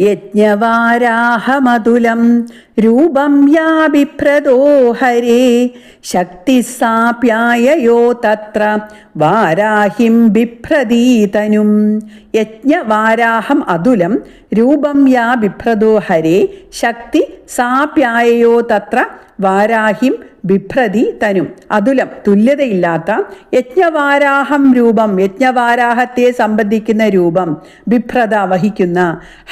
യജ്ഞവാരാഹമതുലം രൂപം യാ ബിഭ്രതോ ഹരേ ശക്തിസാപ്യായയോ തത്ര വാരാഹിം ബിഭ്രതീതനും. യജ്ഞവാരാഹം അതുലം രൂപം യാ ബിഭ്രതോ ഹരേ ശക്തി സാപ്യായയോ തത്ര വാരാഹിം ബിഭ്രതി തനും. അതുലം തുല്യതയില്ലാത്ത യജ്ഞവാരാഹം രൂപം, യജ്ഞവാരാഹത്തെ സംബന്ധിക്കുന്ന രൂപം, ബിഭ്രത വഹിക്കുന്ന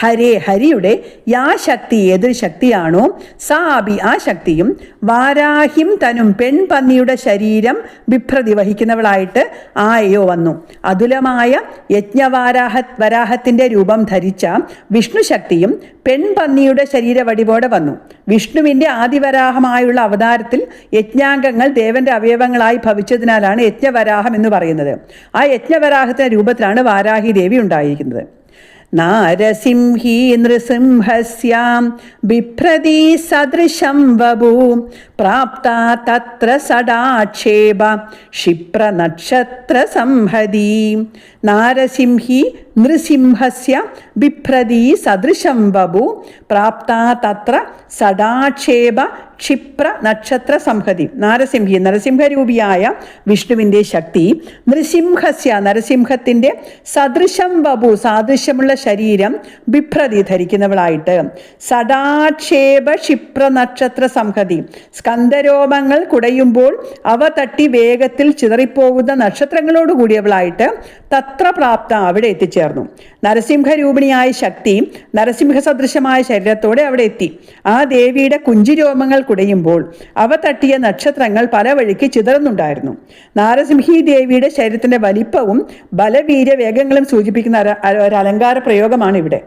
ഹരേ ഹരിയുടെ യാ ശക്തി ഏതൊരു ശക്തിയാണോ സാബി ആ ശക്തിയും വാരാഹിം തനും പെൺപന്നിയുടെ ശരീരം ബിഭ്രതി വഹിക്കുന്നവളായിട്ട് ആയോ വന്നു. അതുലമായ വരാഹത്തിന്റെ രൂപം ധരിച്ച വിഷ്ണു ശക്തിയും പെൺപന്നിയുടെ ശരീരവടിവോടെ വന്നു. വിഷ്ണുവിൻ്റെ ആദിവരാഹമായുള്ള അവതാരത്തിൽ യജ്ഞാംഗങ്ങൾ ദേവന്റെ അവയവങ്ങളായി ഭവിച്ചതിനാലാണ് യജ്ഞവരാഹം എന്ന് പറയുന്നത്. ആ യജ്ഞവരാഹത്തിന്റെ രൂപത്തിലാണ് വാരാഹി ദേവി ഉണ്ടായിരിക്കുന്നത്. നാരസിംഹീ നൃസിംഹസ്യാം ബിഭ്രതി സദൃശം വപു പ്രാപ്ത തത്ര സടാക്ഷേപ ക്ഷിപ്ര നക്ഷത്ര സംഹതി. നാരസിംഹി നൃസിംഹസ്യ ബിഭ്രതി സദൃശം വപു പ്രാപ്ത തത്ര സടാക്ഷേപ ക്ഷിപ്ര നക്ഷത്ര സംഹതി. നാരസിംഹി നരസിംഹരൂപിയായ വിഷ്ണുവിൻ്റെ ശക്തി, നൃസിംഹസ്യ നരസിംഹത്തിൻ്റെ സദൃശം വപു സാദൃശ്യമുള്ള ശരീരം ബിഭ്രതി ധരിക്കുന്നവളായിട്ട്, സടാക്ഷേപ ക്ഷിപ്ര നക്ഷത്ര സംഹതി സ്കന്ധരോമങ്ങൾ കുടയുമ്പോൾ അവ തട്ടി വേഗത്തിൽ ചിതറിപ്പോകുന്ന നക്ഷത്രങ്ങളോട് കൂടിയവളായിട്ട് തത്ര പ്രാപ്ത അവിടെ എത്തിച്ചേർന്നു. നരസിംഹരൂപിണിയായ ശക്തി നരസിംഹ സദൃശമായ ശരീരത്തോടെ അവിടെ എത്തി. ആ ദേവിയുടെ കുഞ്ചിരോമങ്ങൾ കുടയുമ്പോൾ അവ തട്ടിയ നക്ഷത്രങ്ങൾ പല വഴിക്ക് ചിതറുന്നുണ്ടായിരുന്നു. നാരസിംഹി ദേവിയുടെ ശരീരത്തിന്റെ വലിപ്പവും ബലവീര്യ വേഗങ്ങളും സൂചിപ്പിക്കുന്ന ഒരു അലങ്കാര പ്രയോഗമാണ് ഇവിടെ.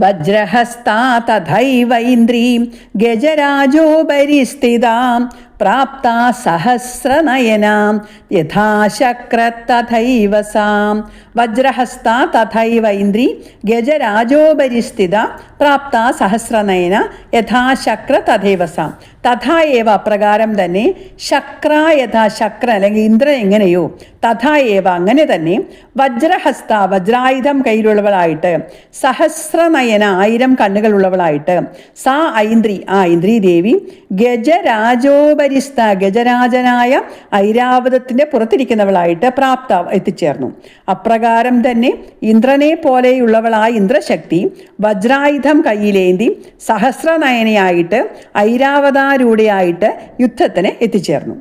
വജ്രഹസ്താ തഥൈവൈന്ദ്രീം ഗജരാജോപരി സ്ഥിതാം പ്രാപ്ത സഹസ്രനയനാം യഥാശക്ര തഥൈവ സാം. വജ്രഹസ്ത തഥൈവൈന്ദ്രി ഗജരാജോപരി സ്ഥിത പ്രാപ്ത സഹസ്രനയന യഥാശക്ര തഥൈവ സാം. തഥാ ഏവ അപ്രകാരം തന്നെ ശക്ര യഥാ ശക്ര അല്ലെങ്കിൽ ഇന്ദ്രൻ എങ്ങനെയോ തഥാ ഏവ അങ്ങനെ തന്നെ വജ്രഹസ്ത വജ്രായുധം കയ്യിലുള്ളവളായിട്ട്, സഹസ്രനയന 1000 കണ്ണുകളുള്ളവളായിട്ട്, സാ ഐന്ദ്രി ആ ഐന്ദ്രി ദേവി ഗജരാജോപരിസ്ഥ ഗജരാജനായ ഐരാവതത്തിന്റെ പുറത്തിരിക്കുന്നവളായിട്ട് പ്രാപ്ത എത്തിച്ചേർന്നു. അപ്രകാരം തന്നെ ഇന്ദ്രനെ പോലെയുള്ളവളായ ഇന്ദ്രശക്തി വജ്രായുധം കയ്യിലേന്തി സഹസ്രനയനയായിട്ട് ഐരാവതാരൂഢയായിട്ട് യുദ്ധത്തിന് എത്തിച്ചേർന്നു.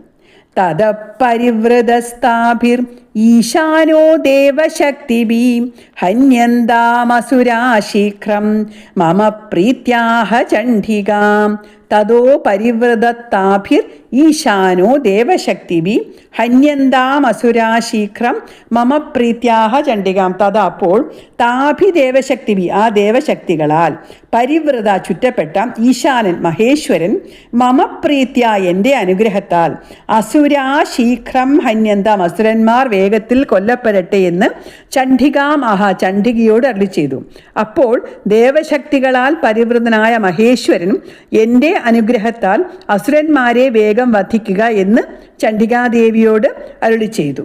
തദപരിവൃതസ്ഥാഭിർ ഈശാനോ ദേവശക്തിഭി ഹന്യന്താമസുരാശീഘ്രം മമ പ്രീത്യാഹ ചണ്ഡികാം. തദോ പരിവൃതത്താഭിർ ഈശാനോ ദേവശക്തിഭി ഹന്യന്താമസുരാശീഘ്രം മമ പ്രീത്യാഹ ചണ്ഡികാം. തഥാ അപ്പോൾ താഭി ദേവശക്തിഭി ആ ദേവശക്തികളാൽ പരിവൃത ചുറ്റപ്പെട്ട ഈശാനൻ മഹേശ്വരൻ മമ പ്രീത്യ എൻ്റെ അനുഗ്രഹത്താൽ അസുരാശീഘ്രം ഹന്യന്താം അസുരന്മാർ വേഗത്തിൽ കൊല്ലപ്പെടട്ടെ എന്ന് ചണ്ഡികാം ചണ്ഡികയോട് അരുളി ചെയ്തു. അപ്പോൾ ദേവശക്തികളാൽ പരിവൃതനായ മഹേശ്വരൻ എൻ്റെ അനുഗ്രഹത്താൽ അസുരന്മാരെ വേഗം വധിക്കുക എന്ന് ചണ്ഡികാദേവിയോട് അരുളി ചെയ്തു.